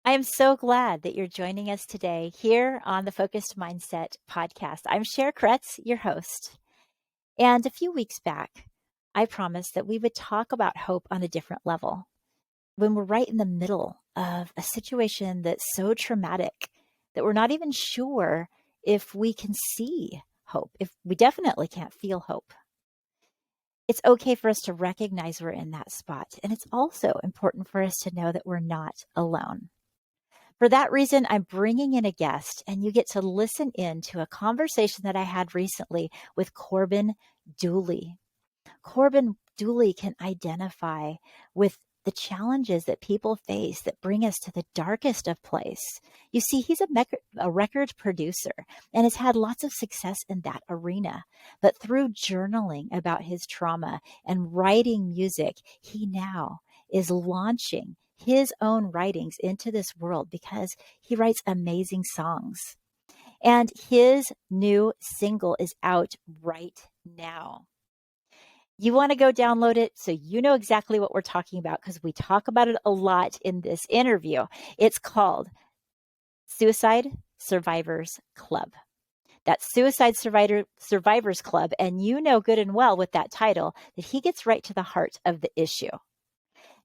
I am so glad that you're joining us today here on the Focused Mindset podcast. I'm Cher Kretz, your host. And a few weeks back, I promised that we would talk about hope on a different level when we're right in the middle of a situation that's so traumatic that we're not even sure if we can see hope, if we definitely can't feel hope. It's okay for us to recognize we're in that spot. And it's also important for us to know that we're not alone. For that reason, I'm bringing in a guest, and you get to listen in to a conversation that I had recently with Corbin Dooley. Corbin Dooley can identify with the challenges that people face that bring us to the darkest of place. You see, he's a record producer and has had lots of success in that arena. But through journaling about his trauma and writing music, he now is launching his own writings into this world because he writes amazing songs. And his new single is out right now. You want to go download it so you know exactly what we're talking about because we talk about it a lot in this interview. It's called Suicide Survivors Club. That's Survivors Club. And you know good and well with that title that he gets right to the heart of the issue.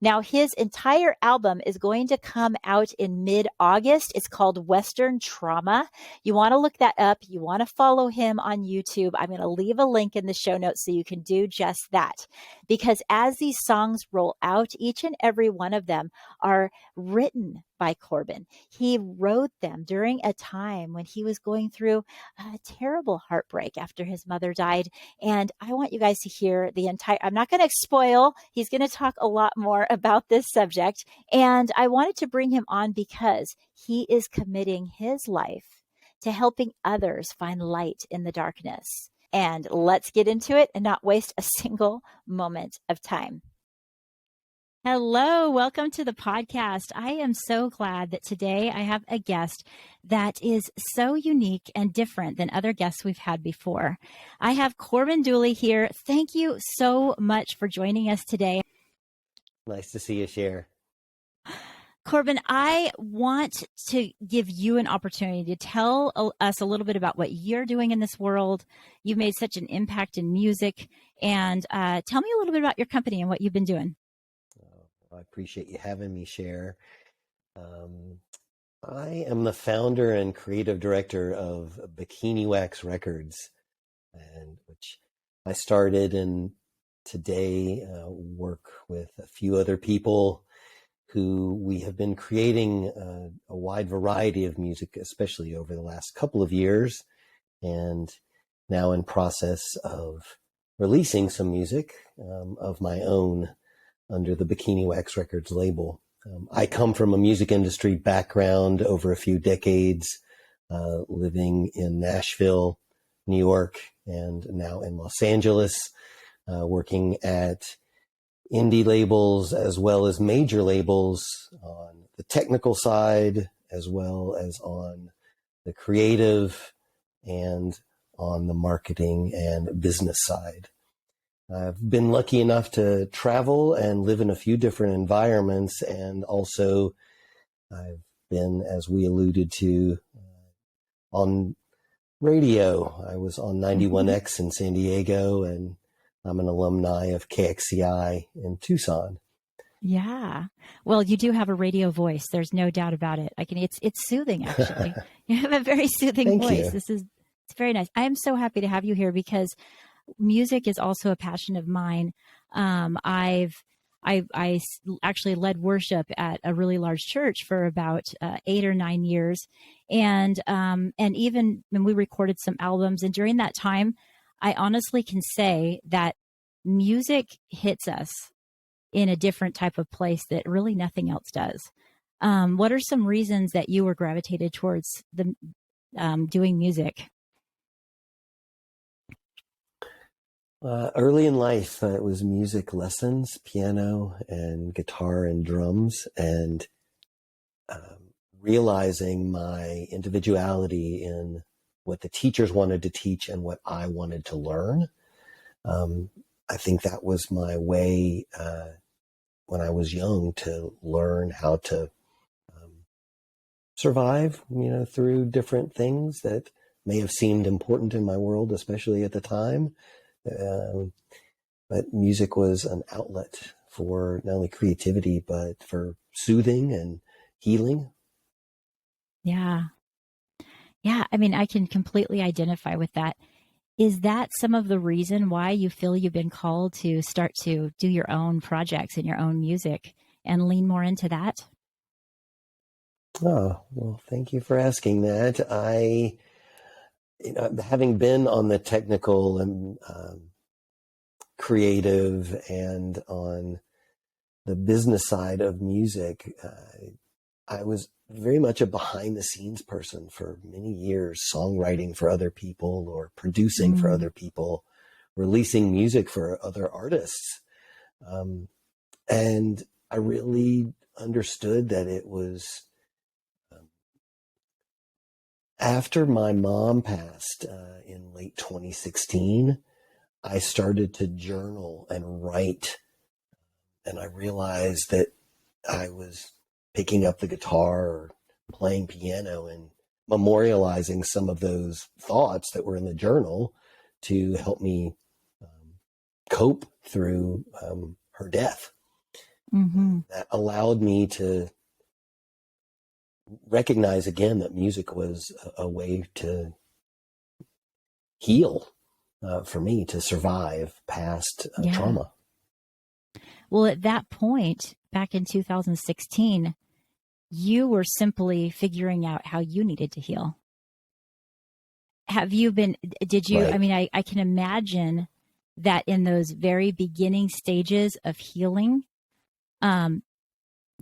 Now, his entire album is going to come out in mid-August. It's called Western Trauma. You want to look that up. You want to follow him on YouTube. I'm going to leave a link in the show notes so you can do just that. Because as these songs roll out, each and every one of them are written by Corbin. He wrote them during a time when he was going through a terrible heartbreak after his mother died. And I want you guys to hear I'm not going to spoil. He's going to talk a lot more about this subject. And I wanted to bring him on because he is committing his life to helping others find light in the darkness. And let's get into it and not waste a single moment of time. Hello, welcome to the podcast. I am so glad that today I have a guest that is so unique and different than other guests we've had before. I have Corbin Dooley here. Thank you so much for joining us today. Nice to see you, Cher. Corbin, I want to give you an opportunity to tell us a little bit about what you're doing in this world. You've made such an impact in music, and tell me a little bit about your company and what you've been doing. I appreciate you having me, Cher. I am the founder and creative director of Bikini Wax Records, and which I started and today work with a few other people who we have been creating a wide variety of music, especially over the last couple of years, and now in process of releasing some music of my own under the Bikini Wax Records label. I come from a music industry background over a few decades, living in Nashville, New York, and now in Los Angeles, working at indie labels as well as major labels on the technical side, as well as on the creative and on the marketing and business side. I've been lucky enough to travel and live in a few different environments, and also I've been, as we alluded to, on radio. I was on 91X in San Diego, and I'm an alumni of KXCI in Tucson. Yeah. Well, you do have a radio voice. There's no doubt about it. It's soothing, actually. You have a very soothing Thank voice. you. It's very nice. I am so happy to have you here because music is also a passion of mine. I actually led worship at a really large church for about 8 or 9 years, and even when we recorded some albums, and during that time, I honestly can say that music hits us in a different type of place that really nothing else does. What are some reasons that you were gravitated towards the doing music? Early in life, it was music lessons, piano and guitar and drums, and realizing my individuality in what the teachers wanted to teach and what I wanted to learn. I think that was my way when I was young to learn how to survive, through different things that may have seemed important in my world, especially at the time. Um, but music was an outlet for not only creativity, but for soothing and healing. Yeah. Yeah. I mean, I can completely identify with that. Is that some of the reason why you feel you've been called to start to do your own projects and your own music and lean more into that? Oh, well, thank you for asking that. Having been on the technical and creative and on the business side of music, I was very much a behind the scenes person for many years, songwriting for other people or producing for other people, releasing music for other artists. And I really understood that it was after my mom passed in late 2016, I started to journal and write. And I realized that I was picking up the guitar or playing piano and memorializing some of those thoughts that were in the journal to help me cope through her death. Mm-hmm. That allowed me to recognize again that music was a way to heal for me, to survive past Yeah. trauma. Well, at that point, back in 2016, you were simply figuring out how you needed to heal. Did you, I Right. mean, I can imagine that in those very beginning stages of healing,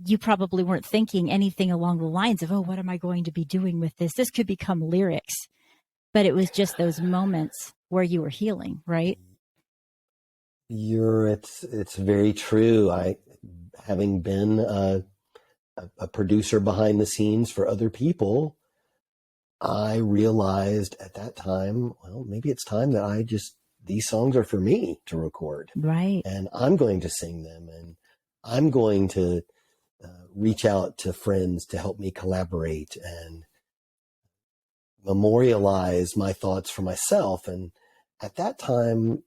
you probably weren't thinking anything along the lines of, oh, what am I going to be doing with this? This could become lyrics. But it was just those moments where you were healing, right? It's very true. Having been a producer behind the scenes for other people, I realized at that time, well, maybe it's time that these songs are for me to record, Right. and I'm going to sing them, and I'm going to reach out to friends to help me collaborate and memorialize my thoughts for myself. And at that time,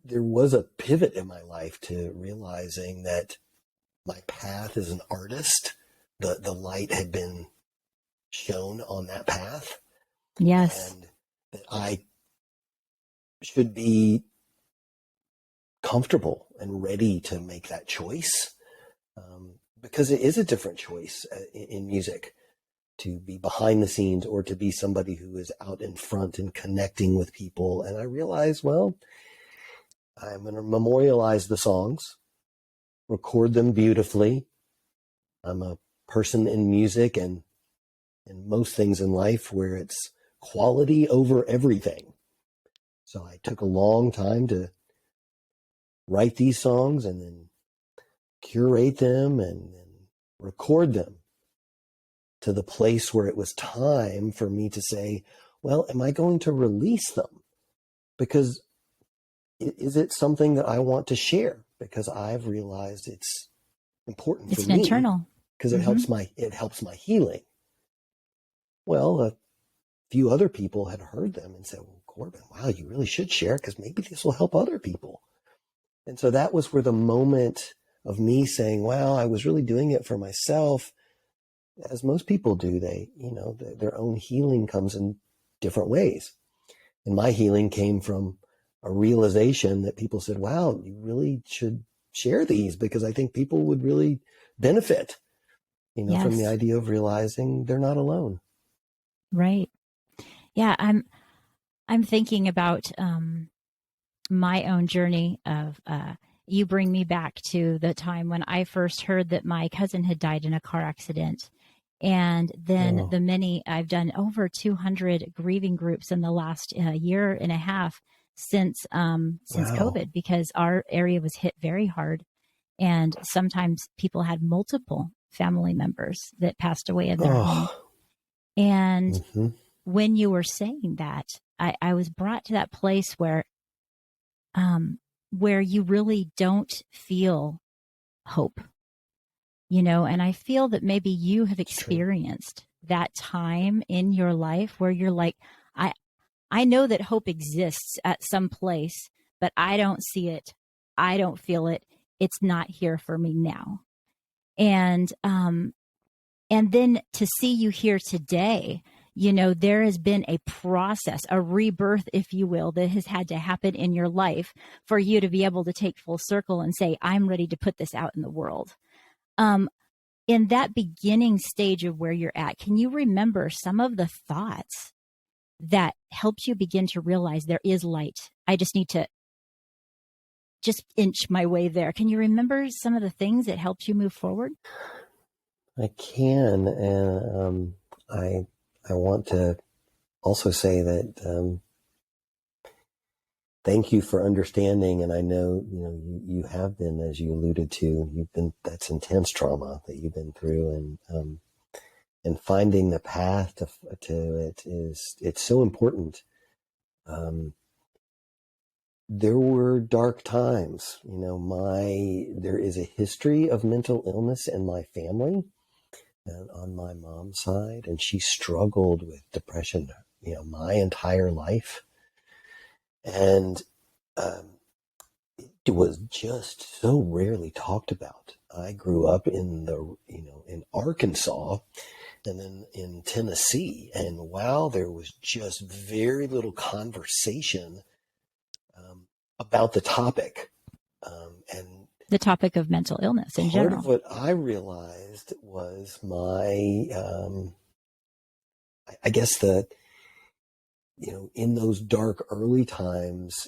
there was a pivot in my life to realizing that my path as an artist, the light had been shown on that path, Yes. and that I should be comfortable and ready to make that choice, because it is a different choice in music to be behind the scenes or to be somebody who is out in front and connecting with people. And I realized, well, I'm going to memorialize the songs, record them beautifully. I'm a person in music and in most things in life where it's quality over everything. So I took a long time to write these songs and then curate them and then record them to the place where it was time for me to say, well, am I going to release them? Because is it something that I want to share? Because I've realized it's important for It's an me internal. because Mm-hmm. it helps my healing. Well, a few other people had heard them and said, well, Corbin, wow, you really should share because maybe this will help other people. And so that was where the moment of me saying, wow, I was really doing it for myself. As most people do, their own healing comes in different ways. And my healing came from a realization that people said, wow, you really should share these because I think people would really benefit, from the Yes. idea of realizing they're not alone. Right. Yeah. I'm thinking about my own journey of you bring me back to the time when I first heard that my cousin had died in a car accident. And then Oh, I've done over 200 grieving groups in the last year and a half since wow. COVID, because our area was hit very hard. And sometimes people had multiple family members that passed away in their home. Oh, And mm-hmm. when you were saying that, I was brought to that place where you really don't feel hope, and I feel that maybe you have It's true. experienced that time in your life where you're like, I know that hope exists at some place, but I don't see it. I don't feel it. It's not here for me now. And then to see you here today, there has been a process, a rebirth, if you will, that has had to happen in your life for you to be able to take full circle and say, I'm ready to put this out in the world. In that beginning stage of where you're at, can you remember some of the thoughts that helped you begin to realize there is light? I just need to just inch my way there. Can you remember some of the things that helped you move forward? I can, and I want to also say that thank you for understanding, and I know you have been, as you alluded to, that's intense trauma that you've been through, and finding the path to it it's so important. There were dark times, there is a history of mental illness in my family. And on my mom's side, and she struggled with depression, my entire life. And it was just so rarely talked about. I grew up in in Arkansas and then in Tennessee. And while there was just very little conversation about the topic, and the topic of mental illness in general. Part of what I realized was I guess in those dark early times,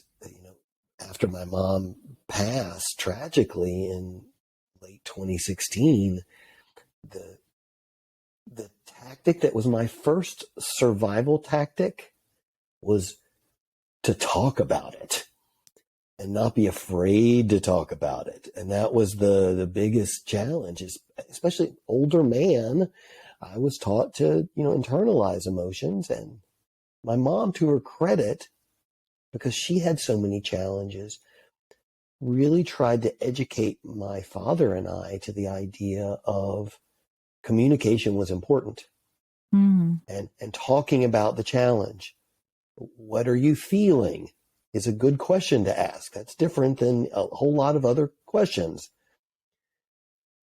after my mom passed tragically in late 2016, the tactic that was my first survival tactic was to talk about it. And not be afraid to talk about it. And that was the biggest challenge, especially older man. I was taught to, internalize emotions. And my mom, to her credit, because she had so many challenges, really tried to educate my father and I to the idea of communication was important. And talking about the challenge. What are you feeling? Is a good question to ask. That's different than a whole lot of other questions.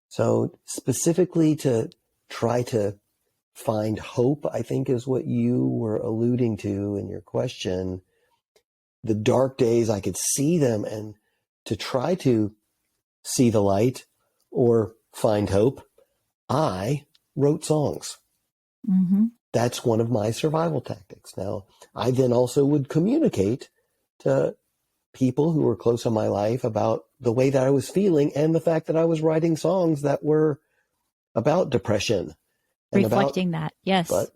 So specifically to try to find hope, I think is what you were alluding to in your question. The dark days, I could see them, and to try to see the light or find hope, I wrote songs. That's one of my survival tactics. Now, I then also would communicate to people who were close in my life about the way that I was feeling and the fact that I was writing songs that were about depression. And reflecting that, yes. But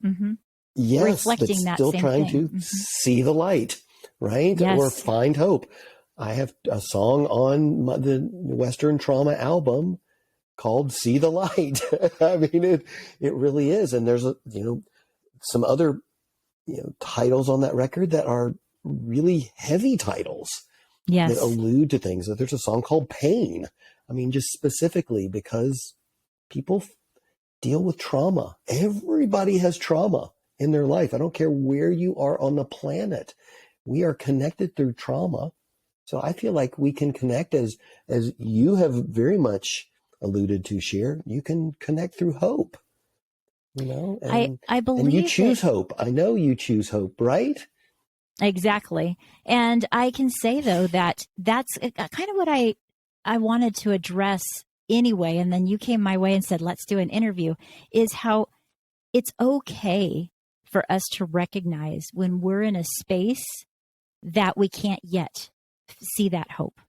yes, reflecting but that still same trying thing. to see the light, right? Yes. Or find hope. I have a song on the Western Trauma album called See the Light. I mean, it really is. And there's some other titles on that record that are really heavy titles that allude to things. There's a song called Pain. I mean, just specifically because people deal with trauma. Everybody has trauma in their life. I don't care where you are on the planet. We are connected through trauma. So I feel like we can connect as you have very much alluded to, Cher. You can connect through hope. And, I believe and you choose hope. I know you choose hope, right? Exactly. And I can say, though, that that's kind of what I wanted to address anyway. And then you came my way and said, let's do an interview, is how it's okay for us to recognize when we're in a space that we can't yet see that hope.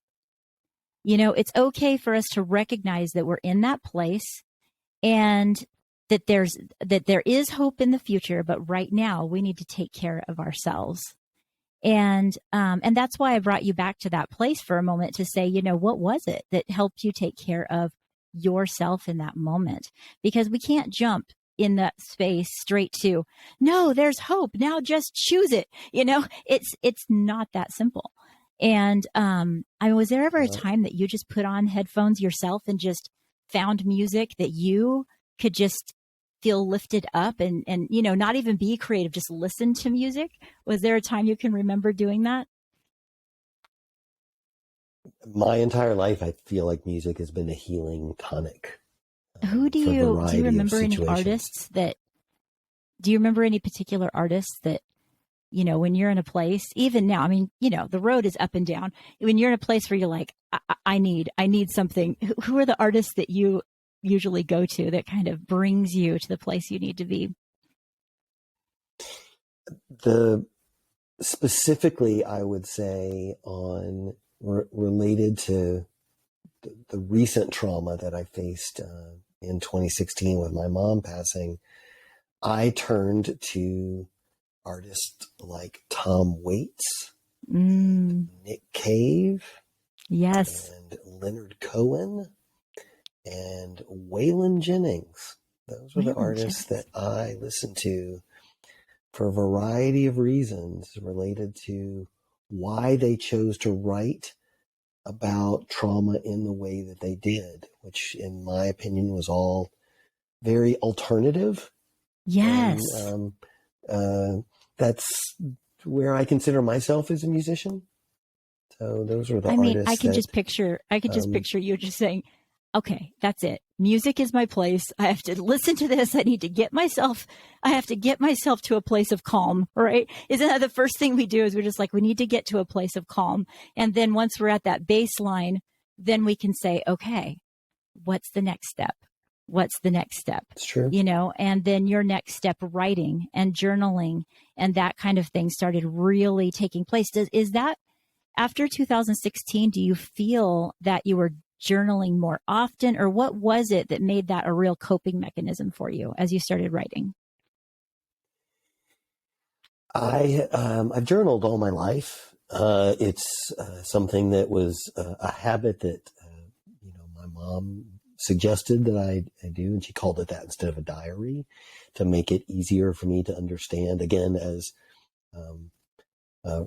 It's okay for us to recognize that we're in that place and that there is hope in the future, but right now we need to take care of ourselves. And that's why I brought you back to that place for a moment to say, what was it that helped you take care of yourself in that moment? Because we can't jump in that space straight to, no, there's hope. Now just choose it. It's not that simple. And was there ever a time that you just put on headphones yourself and just found music that you could just feel lifted up and, you know, not even be creative, just listen to music? Was there a time you can remember doing that? My entire life, I feel like music has been a healing tonic for a Do you variety of remember any situations. artists that, do you remember any particular artists that, you know, when you're in a place, even now, I mean, you know, the road is up and down. When you're in a place where you're like, I need something. Who are the artists that you usually go to that kind of brings you to the place you need to be? The specifically, I would say related to the recent trauma that I faced in 2016 with my mom passing, I turned to artists like Tom Waits, Nick Cave, Yes. and Leonard Cohen, and Waylon Jennings. Those were the Waylon artists Jennings. that I listened to for a variety of reasons related to why they chose to write about trauma in the way that they did, which in my opinion was all very alternative. Yes. And that's where I consider myself as a musician. So those were the I mean, artists that I could just picture you just saying, okay, that's it. Music is my place. I have to listen to this. I have to get myself to a place of calm, right? Isn't that the first thing we do is we're just like, we need to get to a place of calm. And then once we're at that baseline, then we can say, okay, what's the next step? What's the next step? it's true. You know, and then your next step, writing and journaling and that kind of thing started really taking place. Is that after 2016, do you feel that you were journaling more often, or what was it that made that a real coping mechanism for you as you started writing? I've journaled all my life. It's something that was a habit that my mom suggested that I do, and she called it that instead of a diary to make it easier for me to understand. Again, as a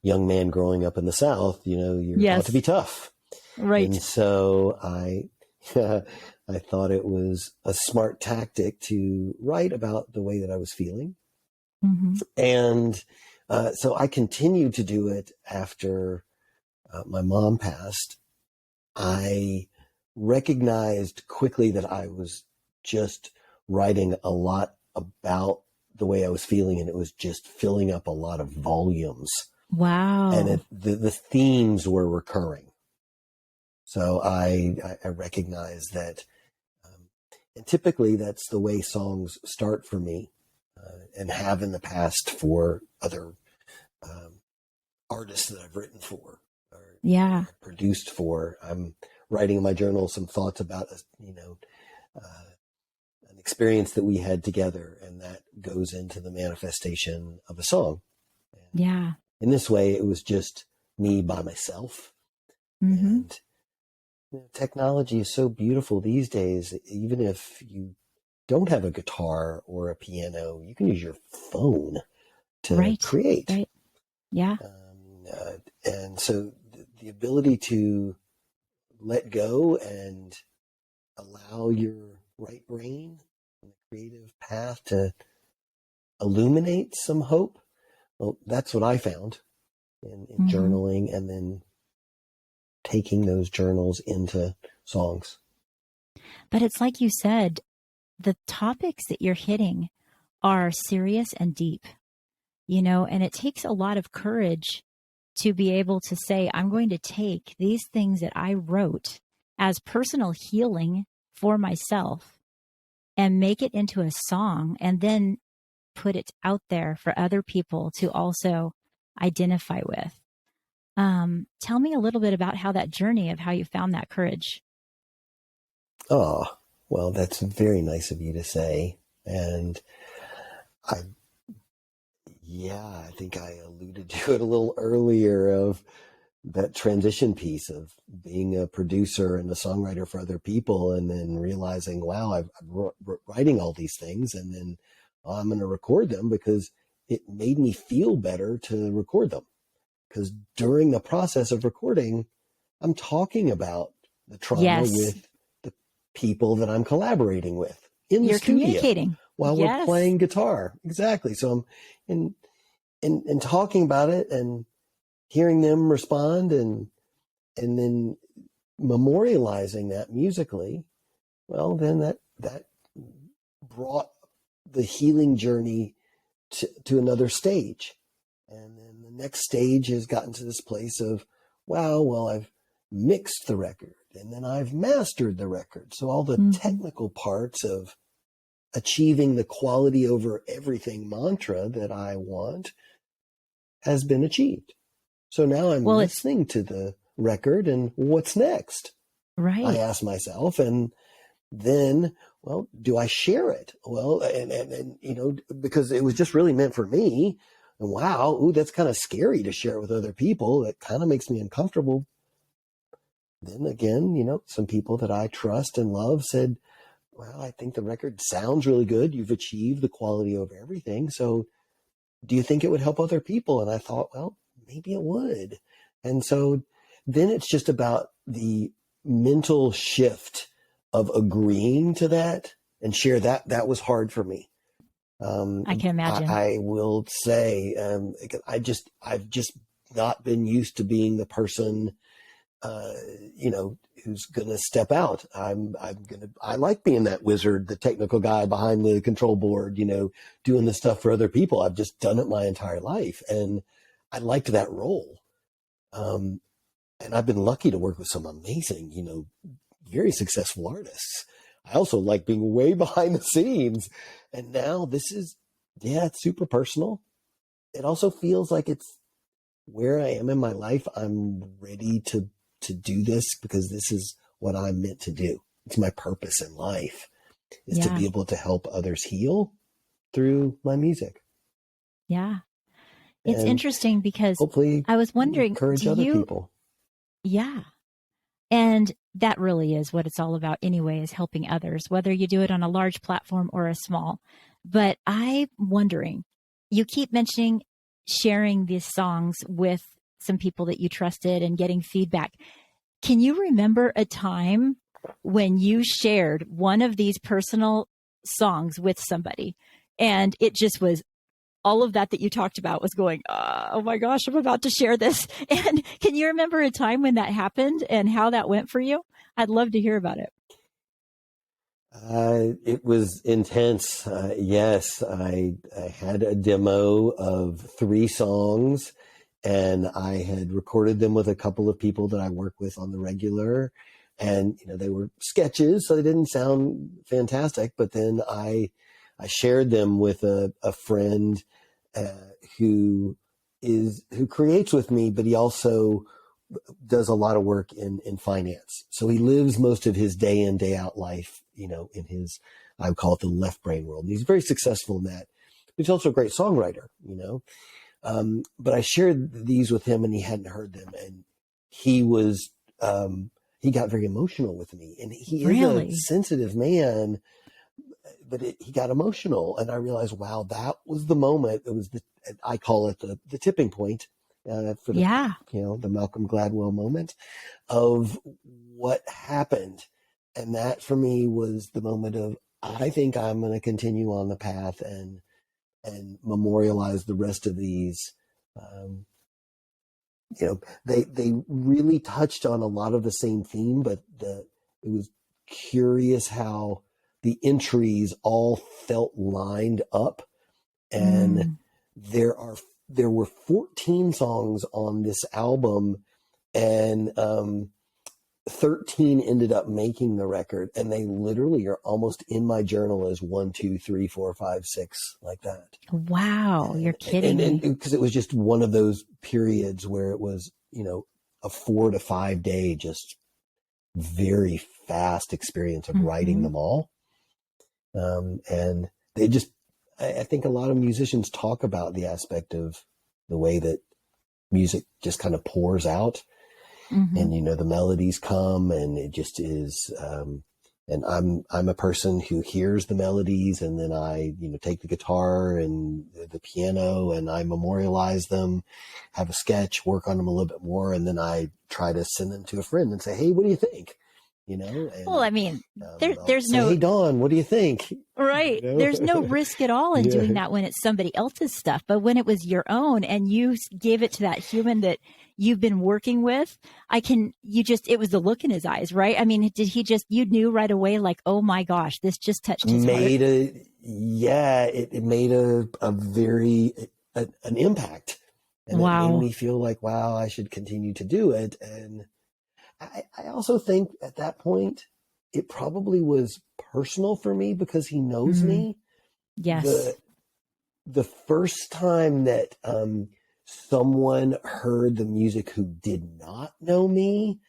young man growing up in the South, you're Yes. taught to be tough, Right. and so I thought it was a smart tactic to write about the way that I was feeling. Mm-hmm. And so I continued to do it after my mom passed. I recognized quickly that I was just writing a lot about the way I was feeling, and it was just filling up a lot of volumes. Wow. And the themes were recurring. So I recognized that, and typically that's the way songs start for me. And have in the past for other artists that I've written for or produced for. I'm writing in my journal some thoughts about an experience that we had together, and that goes into the manifestation of a song. And yeah. in this way, it was just me by myself. Mm-hmm. And technology is so beautiful these days. Even if you don't have a guitar or a piano, you can use your phone to create. Right. Yeah. And so the ability to let go and allow your right brain and the creative path to illuminate some hope. Well, that's what I found in journaling, and then taking those journals into songs. But it's like you said, the topics that you're hitting are serious and deep, and it takes a lot of courage to be able to say, I'm going to take these things that I wrote as personal healing for myself and make it into a song, and then put it out there for other people to also identify with. Tell me a little bit about how that journey of how you found that courage. Oh, well, that's very nice of you to say. And I think I alluded to it a little earlier, of that transition piece of being a producer and a songwriter for other people, and then realizing, wow, I'm writing all these things, and then I'm going to record them because it made me feel better to record them. Because during the process of recording, I'm talking about the trauma with the people that I'm collaborating with. in the You're studio communicating. while we're Yes. playing guitar. Exactly. So I'm in talking about it and hearing them respond and then memorializing that musically. Well, then that brought the healing journey to another stage. And then the next stage has gotten to this place of, wow, well, I've mixed the record and then I've mastered the record. So all the technical parts of achieving the quality over everything mantra that I want has been achieved. So now I'm listening to the record and what's next? Right. I ask myself, and then, well, do I share it? Well, and you know, because it was just really meant for me. And wow, ooh, that's kind of scary to share it with other people. It kind of makes me uncomfortable. Then again, you know, some people that I trust and love said, well, I think the record sounds really good. You've achieved the quality over everything. So do you think it would help other people? And I thought, well, maybe it would. And so then it's just about the mental shift of agreeing to that and share that. That was hard for me. I can imagine. I will say, I've just not been used to being the person, you know, who's going to step out. I like being that wizard, the technical guy behind the control board, you know, doing the stuff for other people. I've just done it my entire life. And I liked that role. And I've been lucky to work with some amazing, you know, very successful artists. I also like being way behind the scenes. And now this is, it's super personal. It also feels like it's where I am in my life. I'm ready to do this because this is what I'm meant to do. It's my purpose in life is to be able to help others heal through my music. Yeah. It's interesting because hopefully I was wondering, encourage other people. Yeah. And that really is what it's all about anyway, is helping others, whether you do it on a large platform or a small. But I'm wondering, you keep mentioning sharing these songs with some people that you trusted and getting feedback. Can you remember a time when you shared one of these personal songs with somebody and it just was all of that you talked about was going, oh my gosh, I'm about to share this. And can you remember a time when that happened and how that went for you? I'd love to hear about it. It was intense. Yes, I had a demo of 3 songs and I had recorded them with a couple of people that I work with on the regular. And, you know, they were sketches, so they didn't sound fantastic. But then I shared them with a friend who creates with me, but he also does a lot of work in finance. So he lives most of his day in, day out life, you know, in his, I would call it the left brain world. And he's very successful in that. He's also a great songwriter, you know. But I shared these with him and he hadn't heard them. And he was, he got very emotional with me. And he is a sensitive man, but he got emotional. And I realized, wow, that was the moment. It was I call it the tipping point. For the, you know, the Malcolm Gladwell moment of what happened. And that for me was the moment of, I think I'm going to continue on the path and memorialize the rest of these. You know, they really touched on a lot of the same theme, but it was curious how the entries all felt lined up. And there were 14 songs on this album and 13 ended up making the record, and they literally are almost in my journal as 1, 2, 3, 4, 5, 6, like that. Wow, you're kidding me. Because it was just one of those periods where it was, you know, a 4 to 5 day, just very fast experience of writing them all. And they just, I think a lot of musicians talk about the aspect of the way that music just kind of pours out. And, you know, the melodies come and it just is, and I'm a person who hears the melodies and then I, you know, take the guitar and the piano and I memorialize them, have a sketch, work on them a little bit more. And then I try to send them to a friend and say, hey, what do you think? Well, and I mean, I'll there's say, no hey, Dawn, what do you think? right. There's no risk at all in doing Yeah. that when it's somebody else's stuff. But when it was your own and you gave it to that human that you've been working with, it was the look in his eyes, right? I mean, you knew right away, like, oh my gosh, this just touched his heart. It made a very, an impact. And it made Wow. me feel like, wow, I should continue to do it. And I also think at that point, it probably was personal for me because he knows me. Yes. The first time that someone heard the music who did not know me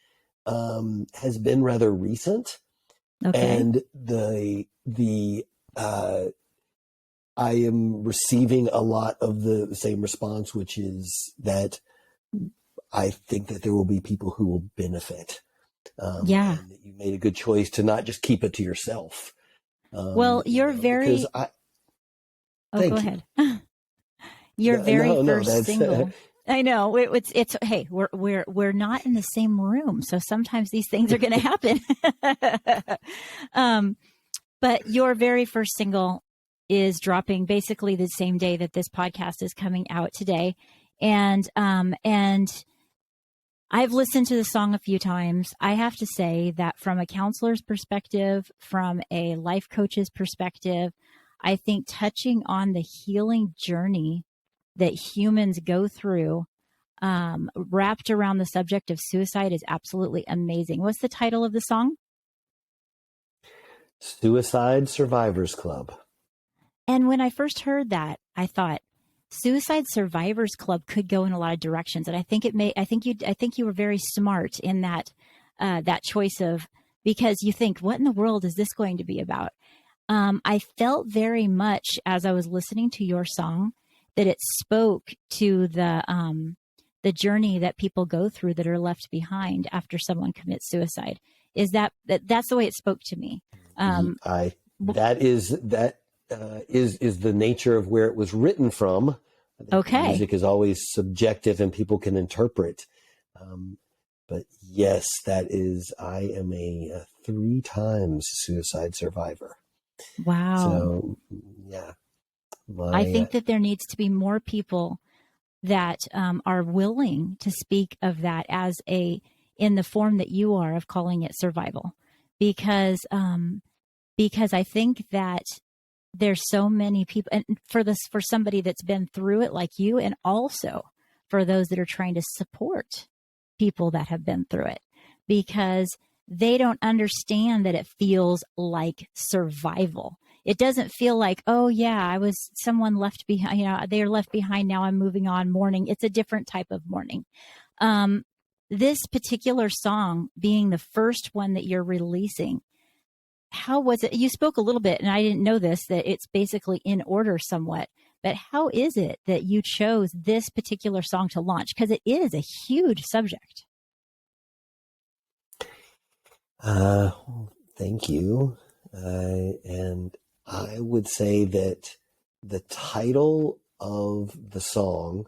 has been rather recent. Okay. And I am receiving a lot of the same response, which is that I think that there will be people who will benefit. Yeah. And that you made a good choice to not just keep it to yourself. Well, Because go thank you. ahead. Your very No, first that's single. I know it's hey, we're not in the same room, so sometimes these things are going to happen. But your very first single is dropping basically the same day that this podcast is coming out today, and I've listened to the song a few times. I have to say that from a counselor's perspective, from a life coach's perspective, I think touching on the healing journey that humans go through, wrapped around the subject of suicide, is absolutely amazing. What's the title of the song? Suicide Survivors Club. And when I first heard that, I thought Suicide Survivors Club could go in a lot of directions. And I think you were very smart in that choice of, because you think, what in the world is this going to be about? I felt very much as I was listening to your song that it spoke to the journey that people go through that are left behind after someone commits suicide. That's the way it spoke to me. That is the nature of where it was written from. I think Okay. music is always subjective and people can interpret. But yes, I am a 3 times suicide survivor. Wow. So yeah. I think that there needs to be more people that are willing to speak of that in the form that you are, of calling it survival, because I think that there's so many people, and for somebody that's been through it like you, and also for those that are trying to support people that have been through it, because they don't understand that it feels like survival. It doesn't feel like, oh yeah, I was someone left behind, they're left behind, now I'm moving on, mourning. It's a different type of mourning. This particular song being the first one that you're releasing, how was it? You spoke a little bit, and I didn't know this, that it's basically in order somewhat, but how is it that you chose this particular song to launch? Because it is a huge subject. Thank you. And I would say that the title of the song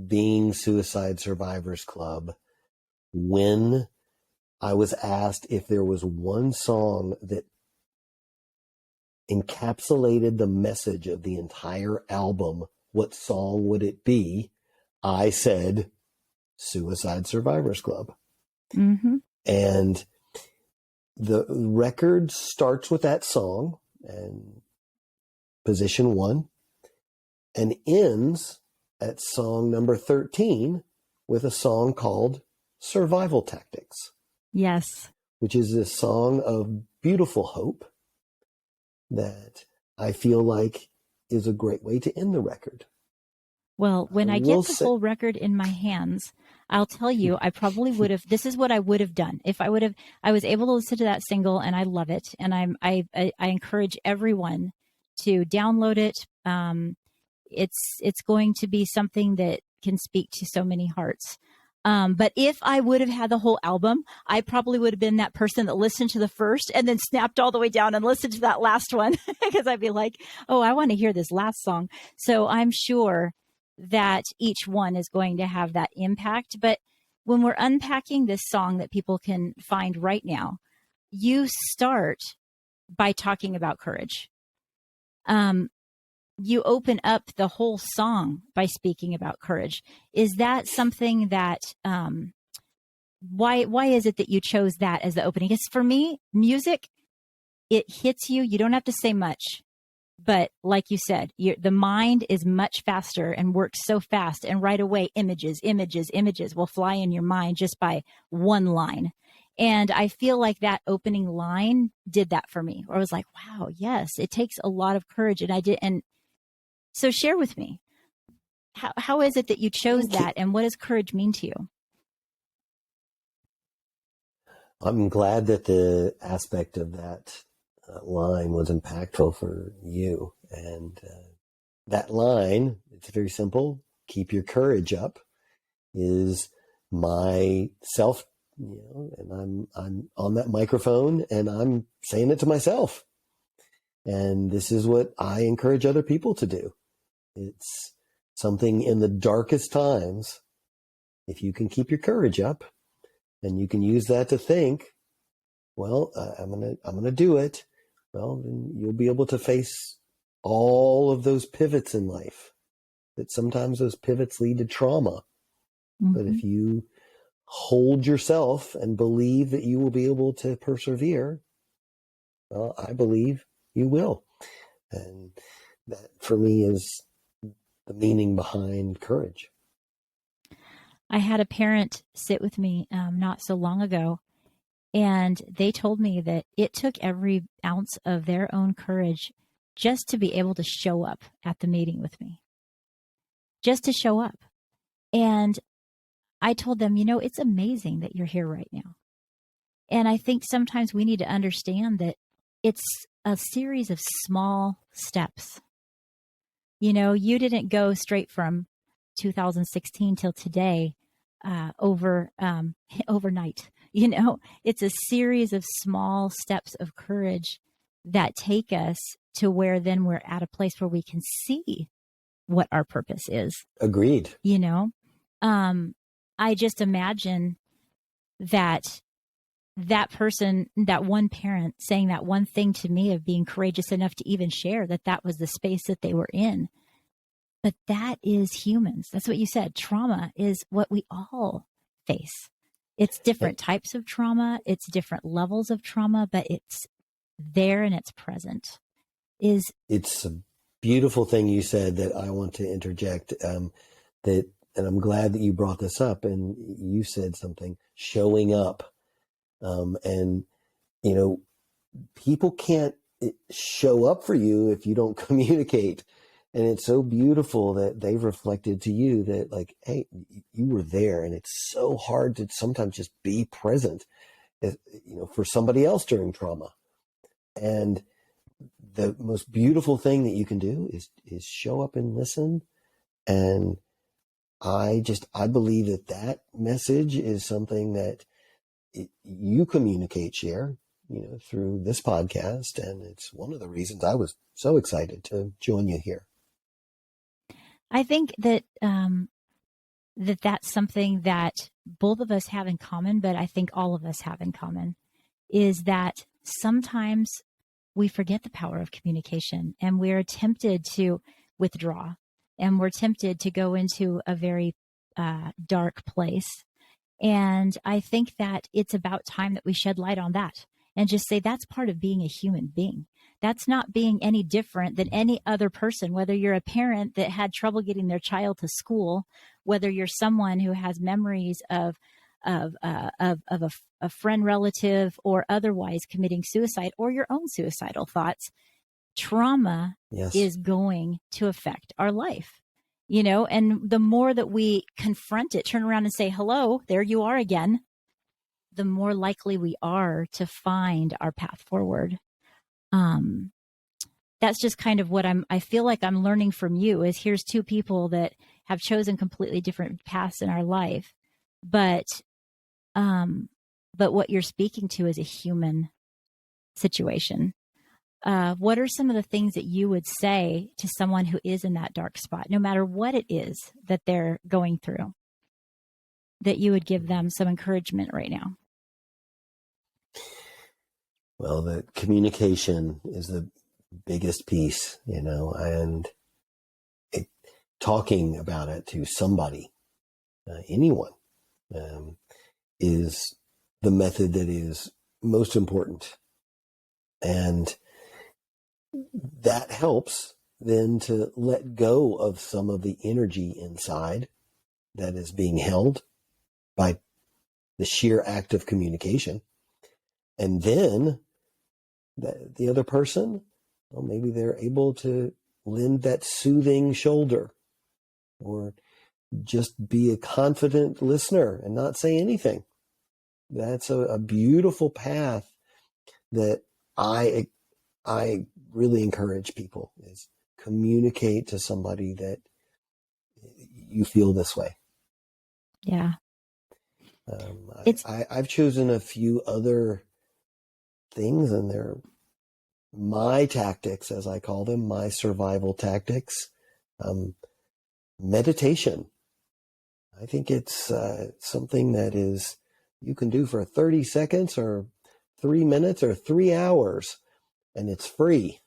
being Suicide Survivors Club, when I was asked if there was one song that encapsulated the message of the entire album, what song would it be? I said Suicide Survivors Club. Mm-hmm. And the record starts with that song and position 1 and ends at song number 13 with a song called Survival Tactics. Yes. Which is a song of beautiful hope that I feel like is a great way to end the record. Well, when I get the full record in my hands, I'll tell you, I probably would have, this is what I would have done. If I was able to listen to that single, and I love it. And I encourage everyone to download it. It's going to be something that can speak to so many hearts. But if I would have had the whole album, I probably would have been that person that listened to the first and then snapped all the way down and listened to that last one, because I'd be like, oh, I want to hear this last song. So I'm sure that each one is going to have that impact. But when we're unpacking this song that people can find right now, you start by talking about courage. You open up the whole song by speaking about courage. Is that something that, why is it that you chose that as the opening? Because for me, music, it hits you. You don't have to say much. But like you said, the mind is much faster and works so fast. And right away, images will fly in your mind just by one line. And I feel like that opening line did that for me. Or I was like, wow, yes, it takes a lot of courage. And I did. And so share with me, how is it that you chose that? And what does courage mean to you? I'm glad that the aspect of that line was impactful for you. And that line, it's very simple. Keep your courage up is my self, and I'm on that microphone and I'm saying it to myself. And this is what I encourage other people to do. It's something in the darkest times. If you can keep your courage up and you can use that to think, well, I'm going to do it. Well, then you'll be able to face all of those pivots in life. That sometimes those pivots lead to trauma. Mm-hmm. But if you hold yourself and believe that you will be able to persevere, well, I believe you will. And that for me is the meaning behind courage. I had a parent sit with me not so long ago, and they told me that it took every ounce of their own courage just to be able to show up at the meeting with me. Just to show up. And I told them, it's amazing that you're here right now. And I think sometimes we need to understand that it's a series of small steps. You didn't go straight from 2016 till today overnight. It's a series of small steps of courage that take us to where then we're at a place where we can see what our purpose is. Agreed. I just imagine that person, that one parent saying that one thing to me of being courageous enough to even share that was the space that they were in. But that is humans. That's what you said. Trauma is what we all face. It's different types of trauma. It's different levels of trauma, but it's there and it's present. It's a beautiful thing you said that I want to interject, and I'm glad that you brought this up and you said something, showing up. And people can't show up for you if you don't communicate. And it's so beautiful that they've reflected to you that, like, hey, you were there. And it's so hard to sometimes just be present, for somebody else during trauma. And the most beautiful thing that you can do is show up and listen. And I believe that message is something that you communicate, share, through this podcast. And it's one of the reasons I was so excited to join you here. I think that that's something that both of us have in common, but I think all of us have in common, is that sometimes we forget the power of communication and we're tempted to withdraw and we're tempted to go into a very dark place. And I think that it's about time that we shed light on that and just say that's part of being a human being. That's not being any different than any other person, whether you're a parent that had trouble getting their child to school, whether you're someone who has memories of a friend, relative, or otherwise committing suicide, or your own suicidal thoughts. Trauma is going to affect our life, and the more that we confront it, turn around and say, hello, there you are again, the more likely we are to find our path forward. That's just kind of what I feel like I'm learning from you is here's two people that have chosen completely different paths in our life, but what you're speaking to is a human situation. What are some of the things that you would say to someone who is in that dark spot, no matter what it is that they're going through, that you would give them some encouragement right now? Well, the communication is the biggest piece, and talking about it to somebody, anyone, is the method that is most important. And that helps then to let go of some of the energy inside that is being held by the sheer act of communication. And then the other person, well, maybe they're able to lend that soothing shoulder, or just be a confident listener and not say anything. That's a beautiful path that I really encourage people, is communicate to somebody that you feel this way. Yeah. I've chosen a few other things, and they're my tactics, as I call them, my survival tactics. Meditation. I think it's something that is you can do for 30 seconds or 3 minutes or 3 hours, and it's free.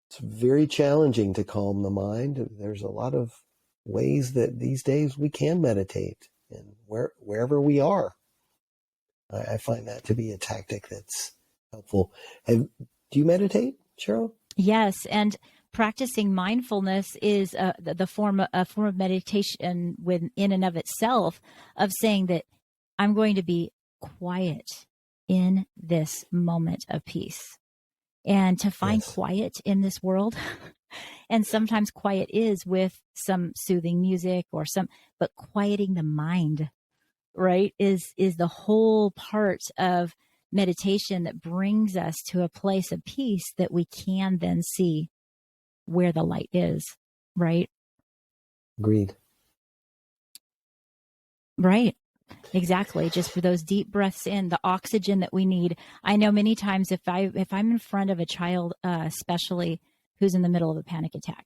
It's very challenging to calm the mind. There's a lot of ways that these days we can meditate, and wherever we are. I find that to be a tactic that's helpful. Do you meditate, Cheryl? Yes, and practicing mindfulness is a form of meditation in and of itself, of saying that I'm going to be quiet in this moment of peace, and to find quiet in this world. And sometimes quiet is with some soothing music but quieting the mind, right, is the whole part of meditation that brings us to a place of peace that we can then see where the light is, right? Agreed. Right. Exactly. Just for those deep breaths in, the oxygen that we need. I know many times if I'm in front of a child, especially who's in the middle of a panic attack,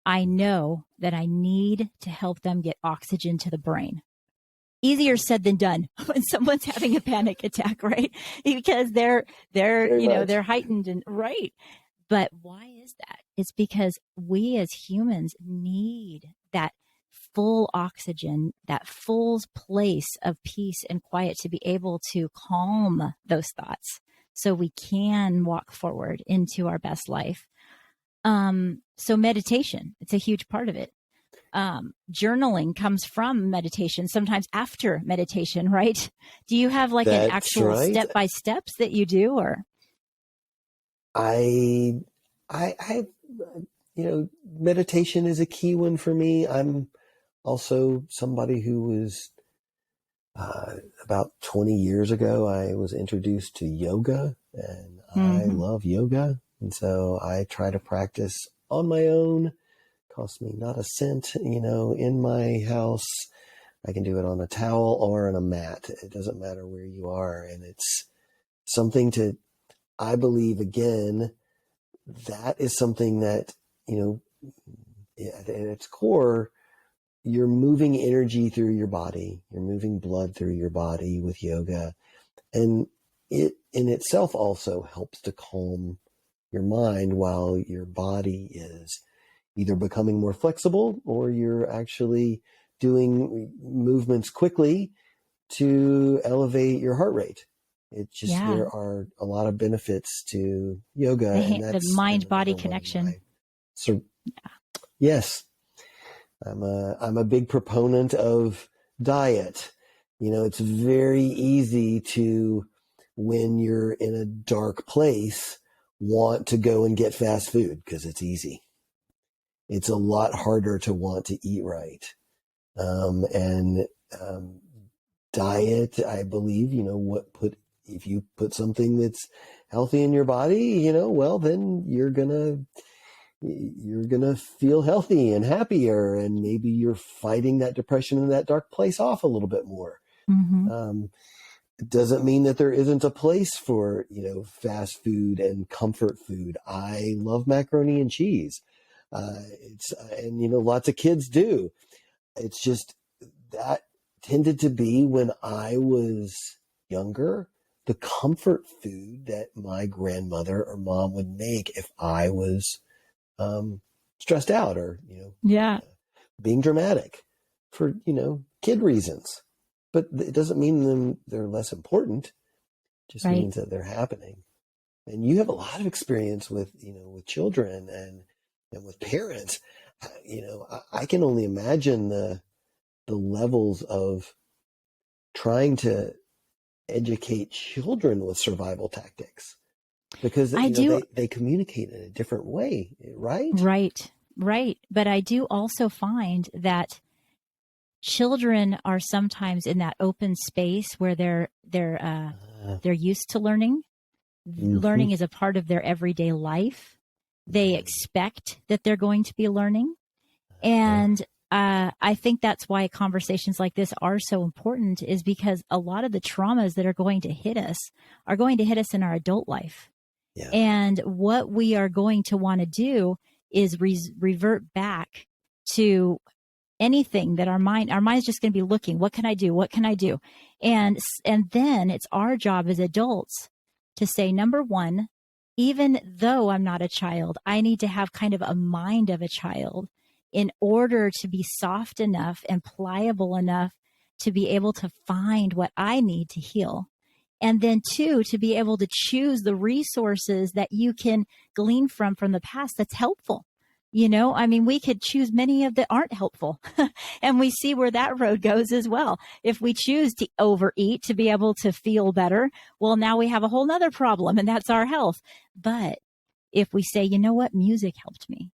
I know that I need to help them get oxygen to the brain. Easier said than done when someone's having a panic attack, right? Because they're they're heightened and right. But why is that? It's because we as humans need that full oxygen, that full place of peace and quiet to be able to calm those thoughts so we can walk forward into our best life. So meditation, it's a huge part of it. Journaling comes from meditation, sometimes after meditation, right? Do you have like an actual step-by-steps that you do, or? I meditation is a key one for me. I'm also somebody who was about 20 years ago, I was introduced to yoga, and I love yoga. And so I try to practice on my own. Costs me not a cent, in my house. I can do it on a towel or on a mat. It doesn't matter where you are. And it's something I believe, again, that is something that, at its core, you're moving energy through your body. You're moving blood through your body with yoga. And it in itself also helps to calm your mind while your body is either becoming more flexible, or you're actually doing movements quickly to elevate your heart rate. There are a lot of benefits to yoga, and that's the mind-body connection. Yes, I'm a big proponent of diet. It's very easy to, when you're in a dark place, want to go and get fast food because it's easy. It's a lot harder to want to eat right. Diet, I believe, if you put something that's healthy in your body, well, then you're gonna feel healthy and happier, and maybe you're fighting that depression and that dark place off a little bit more. It doesn't mean that there isn't a place for, fast food and comfort food. I love macaroni and cheese. Lots of kids do. It's just that tended to be, when I was younger, the comfort food that my grandmother or mom would make if I was stressed out or, Yeah. being dramatic for, kid reasons. But it doesn't mean they're less important. It just Right. means that they're happening. And you have a lot of experience with, with children and with parents. I can only imagine the levels of trying to educate children with survival tactics because, I do. they communicate in a different way, right? Right. Right. But I do also find that children are sometimes in that open space where they're used to learning. Mm-hmm. Learning is a part of their everyday life. They expect that they're going to be learning. And I think that's why conversations like this are so important, is because a lot of the traumas that are going to hit us are going to hit us in our adult life. Yeah. And what we are going to want to do is revert back to anything that our mind's just going to be looking, what can I do? What can I do? And then it's our job as adults to say, number one, even though I'm not a child, I need to have kind of a mind of a child in order to be soft enough and pliable enough to be able to find what I need to heal. And then two, to be able to choose the resources that you can glean from the past that's helpful. We could choose many of that aren't helpful and we see where that road goes as well. If we choose to overeat to be able to feel better, well, now we have a whole nother problem, and that's our health. But if we say, you know what, music helped me.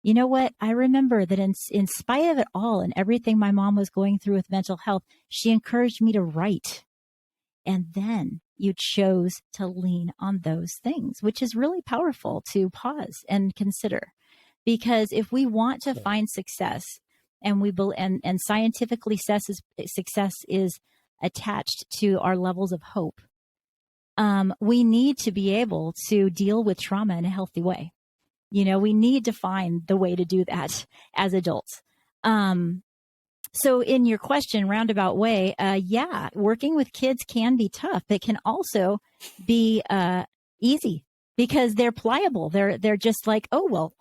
You know what, I remember that in spite of it all and everything my mom was going through with mental health, she encouraged me to write. And then you chose to lean on those things, which is really powerful to pause and consider. Because if we want to find success, and and scientifically success is attached to our levels of hope, we need to be able to deal with trauma in a healthy way. We need to find the way to do that as adults. So in your question, roundabout way, working with kids can be tough. It can also be easy because they're pliable. They're just like, oh, well,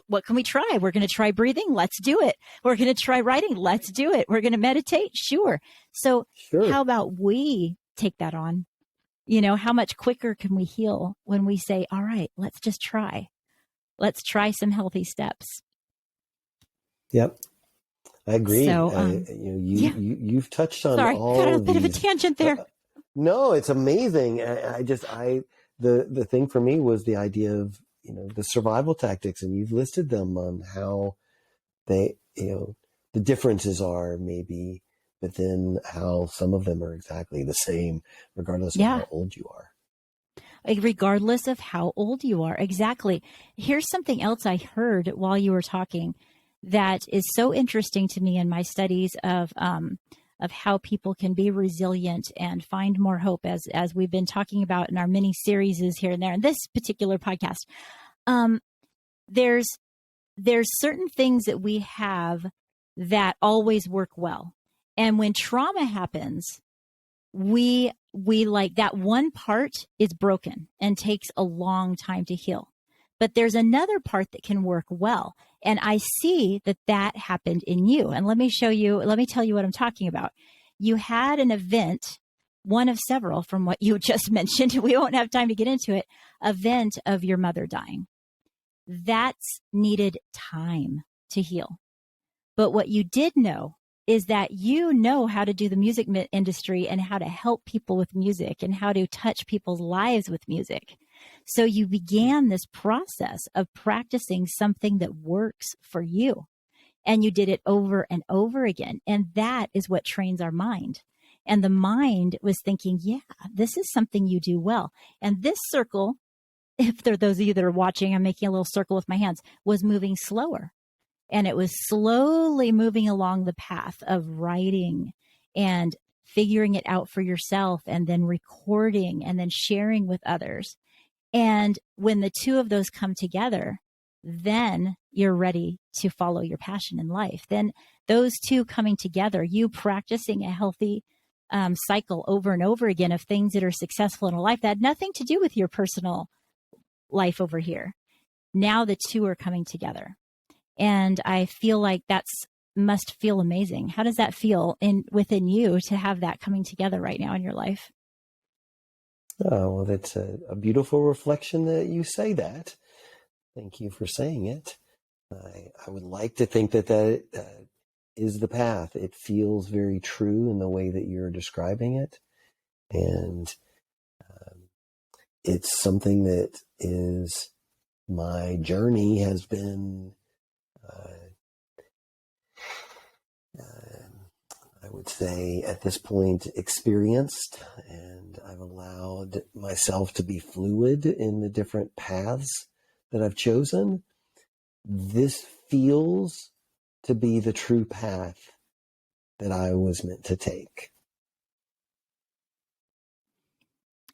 what can we try? We're going to try breathing. Let's do it. We're going to try writing. Let's do it. We're going to meditate. Sure. So how about we take that on? How much quicker can we heal when we say, all right, let's just try. Let's try some healthy steps. Yep. I agree. So, you've touched on Sorry, all got a of bit these. of a tangent there. No, it's amazing. The thing for me was the idea of, the survival tactics, and you've listed them on how they, the differences are maybe, but then how some of them are exactly the same, regardless of how old you are. Regardless of how old you are. Exactly. Here's something else I heard while you were talking that is so interesting to me in my studies of how people can be resilient and find more hope, as we've been talking about in our mini series here and there in this particular podcast. There's certain things that we have that always work well. And when trauma happens, we like that one part is broken and takes a long time to heal. But there's another part that can work well. And I see that happened in you. And let me tell you what I'm talking about. You had an event, one of several from what you just mentioned. We won't have time to get into it. Event of your mother dying. That's needed time to heal. But what you did know is that you know how to do the music industry and how to help people with music and how to touch people's lives with music. So you began this process of practicing something that works for you. And you did it over and over again. And that is what trains our mind. And the mind was thinking, yeah, this is something you do well. And this circle, if there are those of you that are watching, I'm making a little circle with my hands, was moving slower. And it was slowly moving along the path of writing and figuring it out for yourself and then recording and then sharing with others. And when the two of those come together, then you're ready to follow your passion in life. Then those two coming together, you practicing a healthy cycle over and over again of things that are successful in a life that had nothing to do with your personal life over here. Now the two are coming together. And I feel like must feel amazing. How does that feel within you to have that coming together right now in your life? Oh, well, that's a beautiful reflection that you say that. Thank you for saying it. I would like to think that is the path. It feels very true in the way that you're describing it. And it's something that is my journey has been, I would say at this point, experienced, and I've allowed myself to be fluid in the different paths that I've chosen. This feels to be the true path that I was meant to take.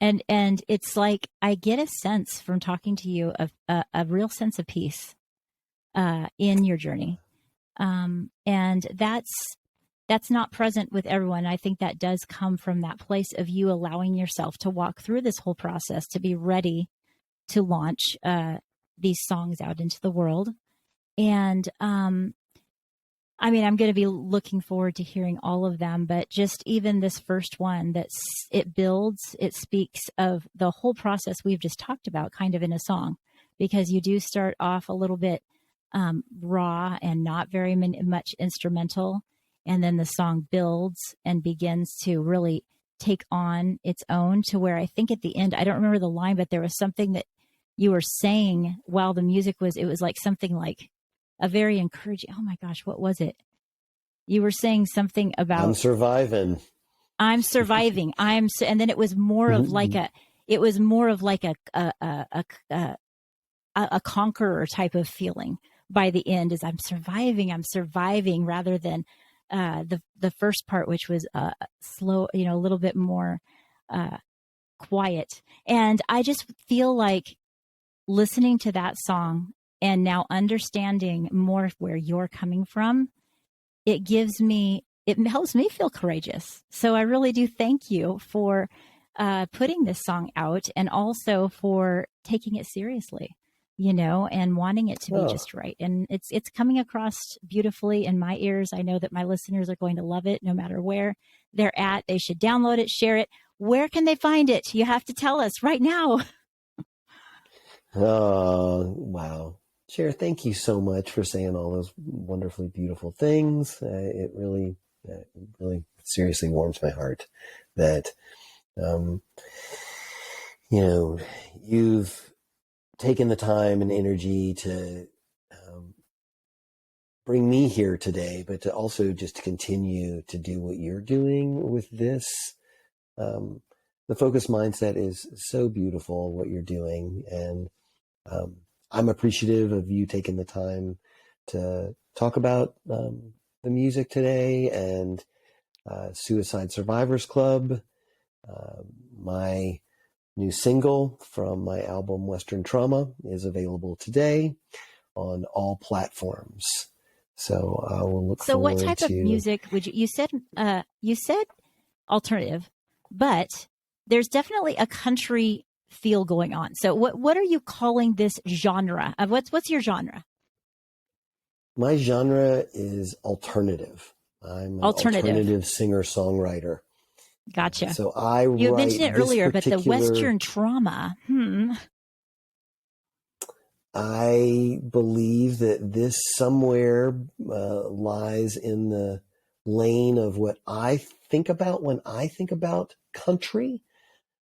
And it's like I get a sense from talking to you of a real sense of peace in your journey, and that's not present with everyone. I think that does come from that place of you allowing yourself to walk through this whole process to be ready to launch these songs out into the world. And I mean, I'm going to be looking forward to hearing all of them, but just even this first one, it speaks of the whole process we've just talked about kind of in a song, because you do start off a little bit raw and not very much instrumental. And then the song builds and begins to really take on its own to where I think at the end, I don't remember the line, but there was something that you were saying while the music it was like something like a very encouraging, oh my gosh, what was it? You were saying something about I'm surviving. I'm surviving. And then it was more of like a conqueror type of feeling by the end, is I'm surviving, rather than the first part, which was slow, a little bit more quiet. And I just feel like listening to that song and now understanding more of where you're coming from, it helps me feel courageous. So I really do thank you for putting this song out, and also for taking it seriously, and wanting it to be just right. And it's coming across beautifully in my ears. I know that my listeners are going to love it no matter where they're at. They should download it, share it. Where can they find it? You have to tell us right now. Oh, wow. Cher, thank you so much for saying all those wonderfully beautiful things. It really seriously warms my heart that, you've taken the time and energy to bring me here today, but to also just continue to do what you're doing with this. The focused mindset is so beautiful, what you're doing. And I'm appreciative of you taking the time to talk about the music today, and Suicide Survivors Club, my new single from my album Western Trauma, is available today on all platforms. So I will look forward to... So what type of music would you said alternative, but there's definitely a country feel going on. So what are you calling this genre? What's your genre? My genre is alternative. I'm an alternative singer-songwriter. Gotcha. So you mentioned it earlier, but the Western Trauma. I believe that this somewhere lies in the lane of what I think about when I think about country.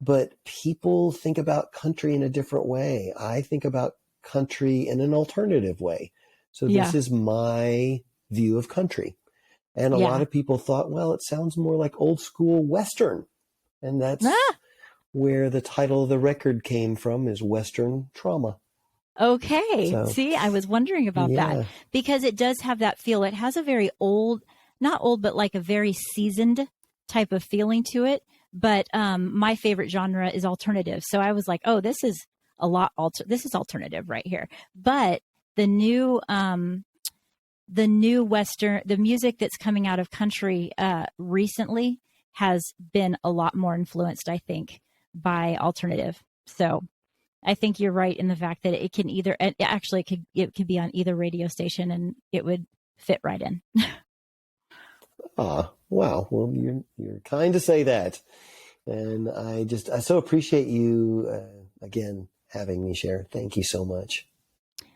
But people think about country in a different way. I think about country in an alternative way. So this is my view of country. And a lot of people thought, well, it sounds more like old school Western. And that's where the title of the record came from, is Western Trauma. Okay. So, see, I was wondering about that, because it does have that feel. It has a very not old, but like a very seasoned type of feeling to it. But my favorite genre is alternative. So I was like, oh, this is this is alternative right here. But the new Western, the music that's coming out of country recently has been a lot more influenced, I think, by alternative. So I think you're right in the fact that it can either, actually it could be on either radio station and it would fit right in. Ah, wow. Well, you're kind to say that. And I so appreciate you, again, having me share. Thank you so much.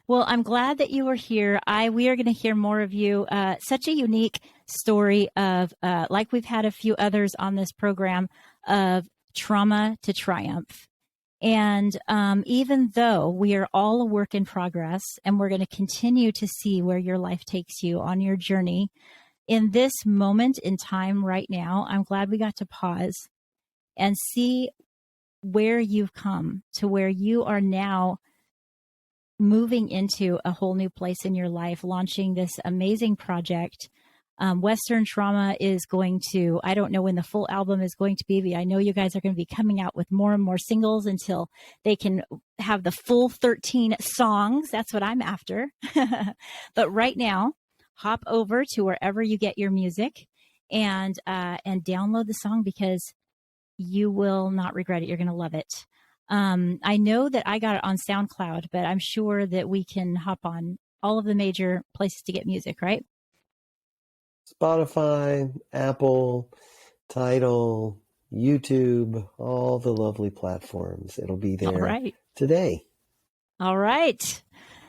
Well, I'm glad that you were here. We are going to hear more of you. Such a unique story of, like we've had a few others on this program, of trauma to triumph. And even though we are all a work in progress, and we're going to continue to see where your life takes you on your journey, in this moment in time right now, I'm glad we got to pause and see where you've come to where you are now moving into a whole new place in your life, launching this amazing project. Western Trauma is going to, I don't know when the full album is going to be, but I know you guys are going to be coming out with more and more singles until they can have the full 13 songs. That's what I'm after. But right now, hop over to wherever you get your music and download the song, because you will not regret it. You're going to love it. I know that I got it on SoundCloud, but I'm sure that we can hop on all of the major places to get music, right? Spotify, Apple, Tidal, YouTube, all the lovely platforms. It'll be there today. All right.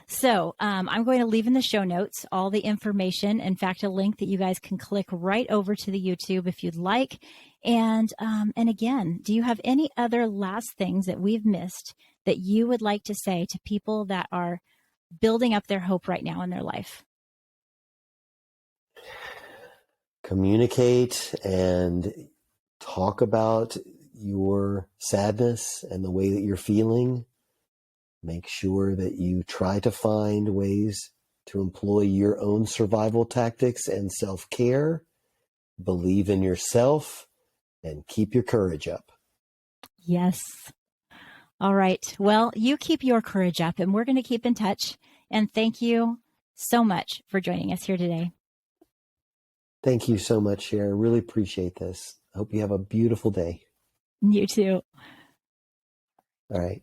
So I'm going to leave in the show notes all the information. In fact, a link that you guys can click right over to the YouTube if you'd like. And again, do you have any other last things that we've missed that you would like to say to people that are building up their hope right now in their life? Communicate and talk about your sadness and the way that you're feeling. Make sure that you try to find ways to employ your own survival tactics and self-care. Believe in yourself and keep your courage up. Yes. All right. Well, you keep your courage up, and we're going to keep in touch. And thank you so much for joining us here today. Thank you so much, Sharon. I really appreciate this. I hope you have a beautiful day. You too. All right.